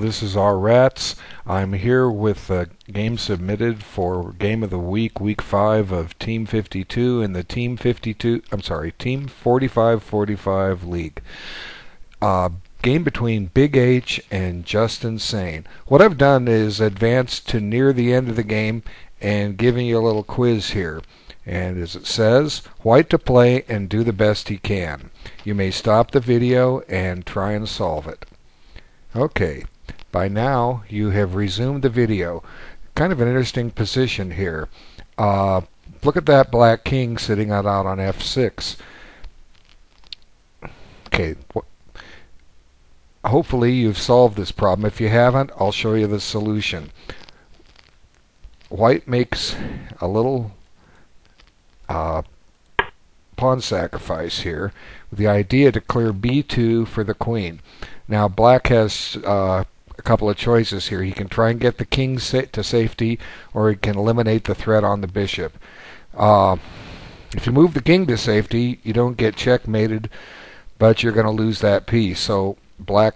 This is our Rats. I'm here with a game submitted for Game of the Week, Week 5 of Team 52 in the Team 45-45 League. Game between BigH and JustinSane. What I've done is advanced to near the end of the game and giving you a little quiz here. And as it says, white to play and do the best he can. You may stop the video and try and solve it. Okay. By now, you have resumed the video. Kind of an interesting position here. Look at that black king sitting out on f6. Okay, hopefully you've solved this problem. If you haven't, I'll show you the solution. White makes a little pawn sacrifice here with the idea to clear b2 for the queen. Now black has a couple of choices here. He can try and get the king to safety, or he can eliminate the threat on the bishop. If you move the king to safety, you don't get checkmated, but you're going to lose that piece. So black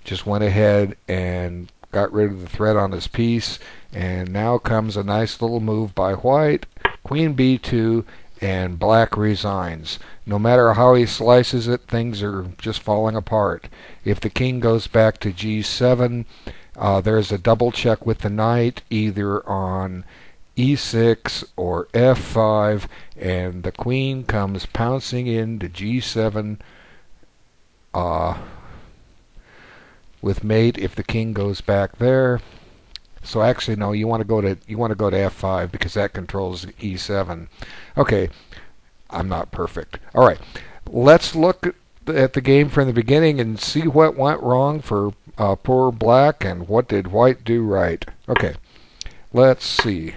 just went ahead and got rid of the threat on his piece, and now comes a nice little move by white. Queen b2, and black resigns. No matter how he slices it, things are just falling apart. If the king goes back to g7, there's a double check with the knight, either on e6 or f5, and the queen comes pouncing into g7 with mate if the king goes back there. So actually, no, you want to go to f5 because that controls e7. Okay, I'm not perfect. All right, let's look at the game from the beginning and see what went wrong for poor black and what did white do right. Okay, let's see.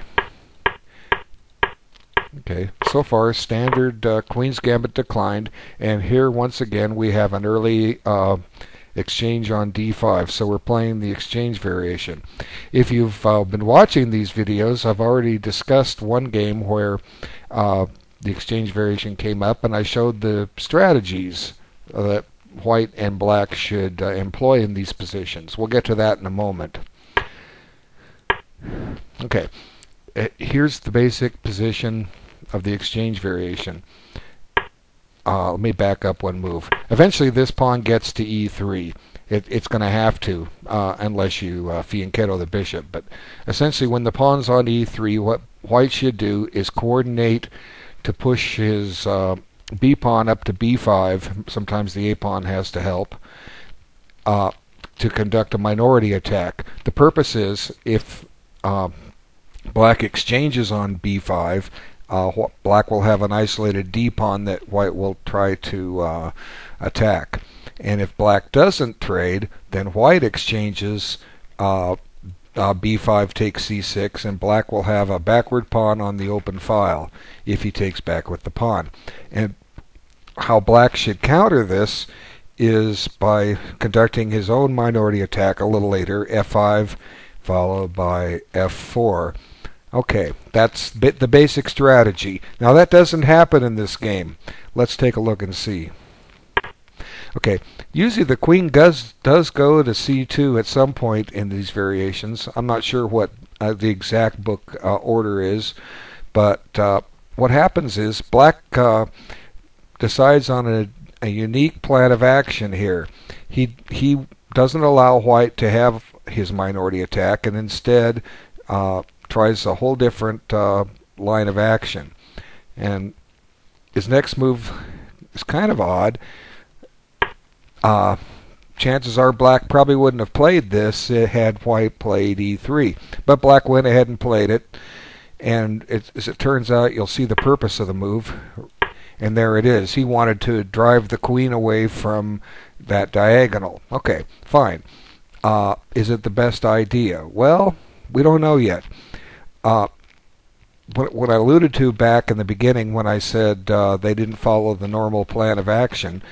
Okay, so far standard Queen's Gambit declined, and here once again we have an early exchange on d5, so we're playing the exchange variation. If you've been watching these videos, I've already discussed one game where the exchange variation came up, and I showed the strategies that white and black should employ in these positions. We'll get to that in a moment. Okay, here's the basic position of the exchange variation. Let me back up one move. Eventually this pawn gets to e3. It's going to have to, unless you fianchetto the bishop. But essentially when the pawn's on e3, what white should do is coordinate to push his b-pawn up to b5. Sometimes the a-pawn has to help to conduct a minority attack. The purpose is if black exchanges on b5, black will have an isolated d-pawn that white will try to attack. And if black doesn't trade, then white exchanges b5 takes c6, and black will have a backward pawn on the open file if he takes back with the pawn. And how black should counter this is by conducting his own minority attack a little later, f5 followed by f4. Okay, that's the basic strategy. Now that doesn't happen in this game. Let's take a look and see. Okay, usually the queen does go to c2 at some point in these variations. I'm not sure what the exact book order is, but what happens is black decides on a unique plan of action here. He doesn't allow white to have his minority attack, and instead tries a whole different line of action. And his next move is kind of odd. Chances are black probably wouldn't have played this had white played e3, but black went ahead and played it, and as it turns out, you'll see the purpose of the move, and there it is. He wanted to drive the queen away from that diagonal. Okay, fine. Is it the best idea? Well, we don't know yet. What I alluded to back in the beginning when I said they didn't follow the normal plan of action,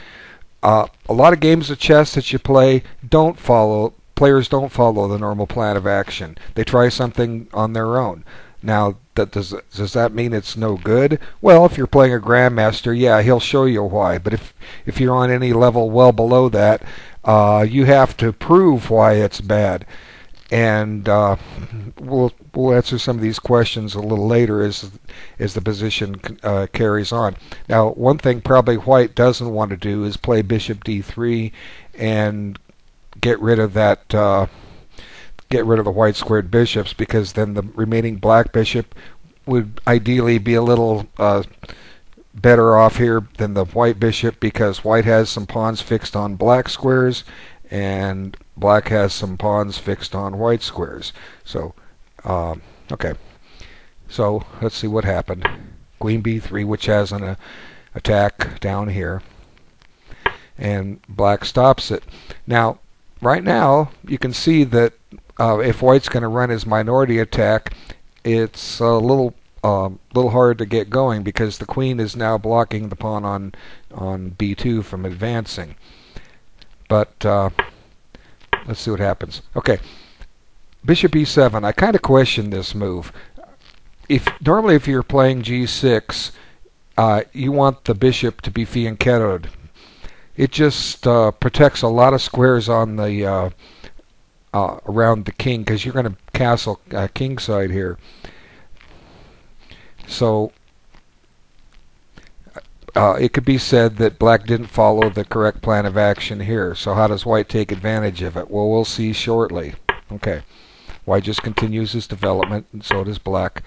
a lot of games of chess that you play players don't follow the normal plan of action. They try something on their own. Now, does that mean it's no good? Well, if you're playing a grandmaster, yeah, he'll show you why. But if you're on any level well below that, You have to prove why it's bad. And we'll answer some of these questions a little later as the position carries on. Now, one thing probably White doesn't want to do is play Bishop D3 and get rid of that. Get rid of the white squared bishops, because then the remaining black bishop would ideally be a little better off here than the white bishop, because white has some pawns fixed on black squares and black has some pawns fixed on white squares. So, okay. So let's see what happened. Queen B3, which has an attack down here, and black stops it. Now, right now, you can see that if white's going to run his minority attack, it's a little hard to get going, because the queen is now blocking the pawn on B2 from advancing. But let's see what happens. Okay, Bishop E7. I kind of question this move. Normally if you're playing G6, you want the bishop to be fianchettoed. It just protects a lot of squares on the around the king, because you're going to castle kingside here. So it could be said that black didn't follow the correct plan of action here. So how does white take advantage of it? Well, we'll see shortly. Okay, white just continues his development, and so does black.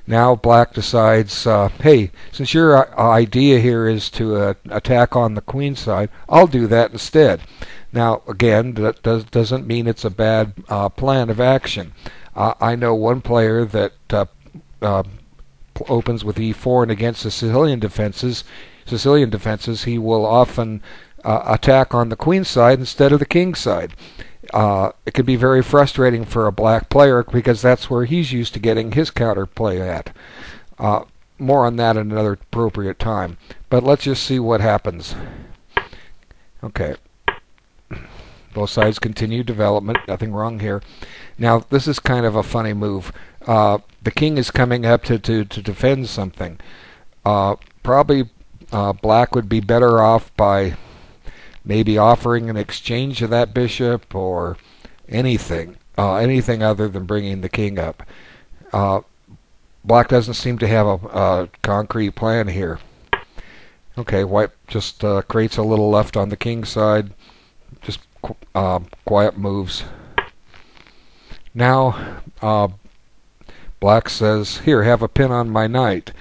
Now black decides, hey, since your idea here is to attack on the queen side, I'll do that instead. Now, again, that doesn't mean it's a bad plan of action. I know one player that opens with E4, and against the Sicilian defenses, he will often attack on the queen side instead of the king side. It can be very frustrating for a black player, because that's where he's used to getting his counterplay at. More on that at another appropriate time. But let's just see what happens. Okay. Both sides continue development. Nothing wrong here. Now, this is kind of a funny move. The king is coming up to defend something. Probably black would be better off by maybe offering an exchange of that bishop, or anything other than bringing the king up. Black doesn't seem to have a concrete plan here. Okay, white just creates a little left on the king side. Just quiet moves. Now black says, here, have a pin on my knight.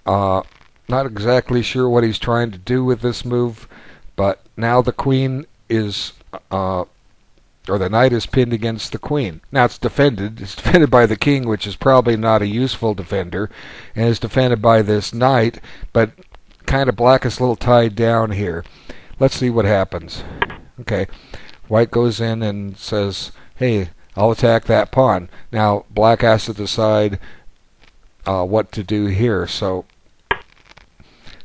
Not exactly sure what he's trying to do with this move, but now the queen is or the knight is pinned against the queen. Now it's defended. It's defended by the king, which is probably not a useful defender, and it's defended by this knight, but kind of black is a little tied down here. Let's see what happens. Okay, white goes in and says, hey, I'll attack that pawn. Now black has to decide what to do here. So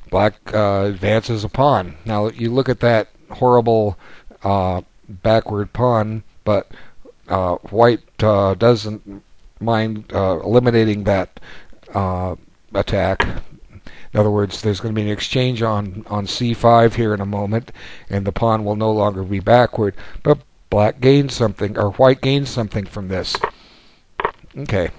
black advances a pawn. Now you look at that horrible backward pawn, but white doesn't mind eliminating that attack. In other words, there's going to be an exchange on c5 here in a moment, and the pawn will no longer be backward. But black gains something, or white gains something from this. Okay.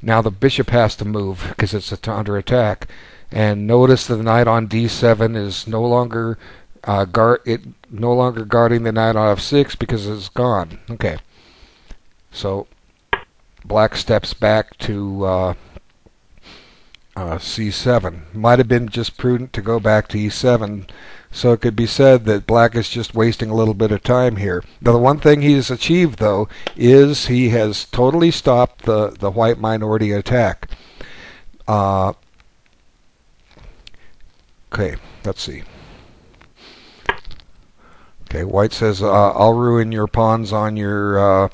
Now the bishop has to move because it's under attack. And notice that the knight on d7 is no longer guarding the knight on f6 because it's gone. Okay. So black steps back to c7. Might have been just prudent to go back to e7. So it could be said that black is just wasting a little bit of time here. Now, the one thing he has achieved, though, is he has totally stopped the white minority attack. Okay, let's see. Okay, white says, I'll ruin your pawns on your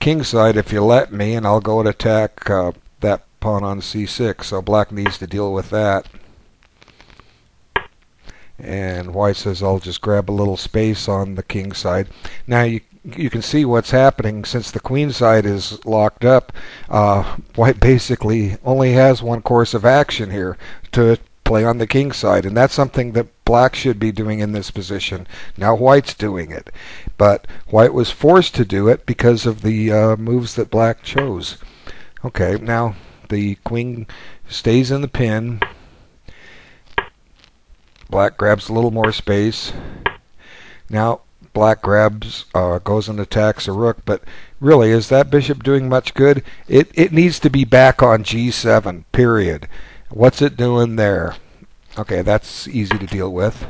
king side if you let me, and I'll go and attack that pawn on c6. So black needs to deal with that. And white says, I'll just grab a little space on the king side. Now you can see what's happening. Since the queen side is locked up, white basically only has one course of action here: to play on the king side, and that's something that black should be doing in this position. Now white's doing it, but white was forced to do it because of the moves that black chose. Okay, now the queen stays in the pin. Black grabs a little more space. Now black grabs, goes and attacks a rook, but really, is that bishop doing much good? It needs to be back on g7, period. What's it doing there? Okay, that's easy to deal with.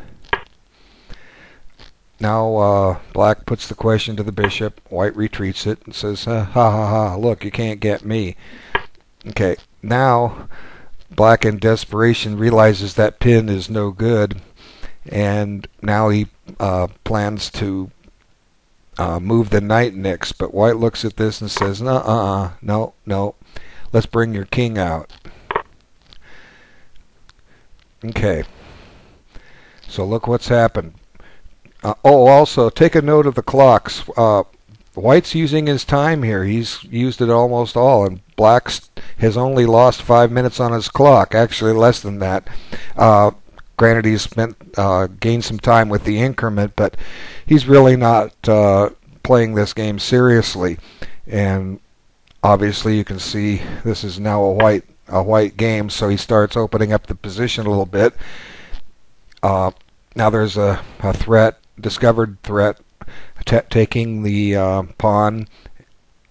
Now black puts the question to the bishop. White retreats it and says, ha ha ha, look, you can't get me. Okay, now black in desperation realizes that pin is no good, and now he plans to move the knight next, but white looks at this and says, no, let's bring your king out. Okay, so look what's happened. Also, take a note of the clocks. White's using his time here. He's used it almost all, and black has only lost 5 minutes on his clock, actually less than that. Granted, he's gained some time with the increment, but he's really not playing this game seriously. And obviously, you can see this is now a white game, so he starts opening up the position a little bit. Now there's a threat, discovered threat, taking the pawn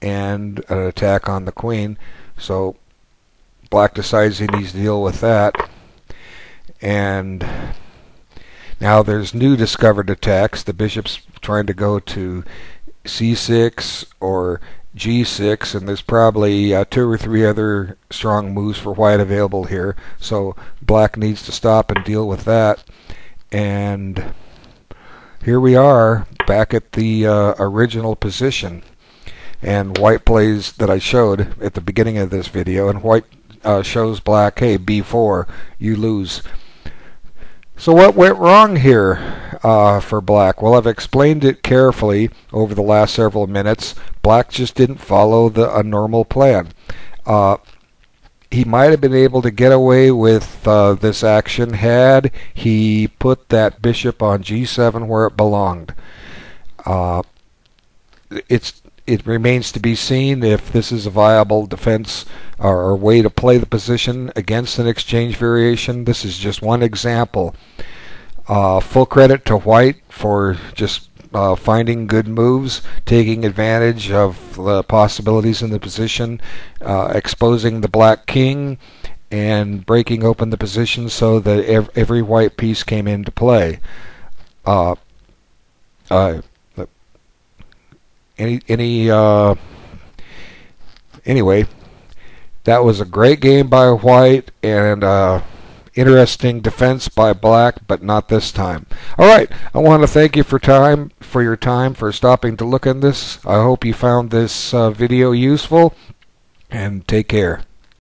and an attack on the queen. So black decides he needs to deal with that. And now there's new discovered attacks. The bishop's trying to go to c6 or g6, and there's probably 2 or 3 other strong moves for white available here. So black needs to stop and deal with that. And here we are back at the original position. And white plays that I showed at the beginning of this video, and white shows black, hey, b4, you lose. So what went wrong here for black? Well, I've explained it carefully over the last several minutes. Black just didn't follow a normal plan. He might have been able to get away with this action had he put that bishop on g7 where it belonged. It remains to be seen if this is a viable defense or way to play the position against an exchange variation. This is just one example. Full credit to white for just finding good moves, taking advantage of the possibilities in the position, exposing the black king, and breaking open the position so that every white piece came into play. Anyway, that was a great game by white and interesting defense by black, but not this time. All right, I want to thank you for your time for stopping to look at this. I hope you found this video useful, and take care.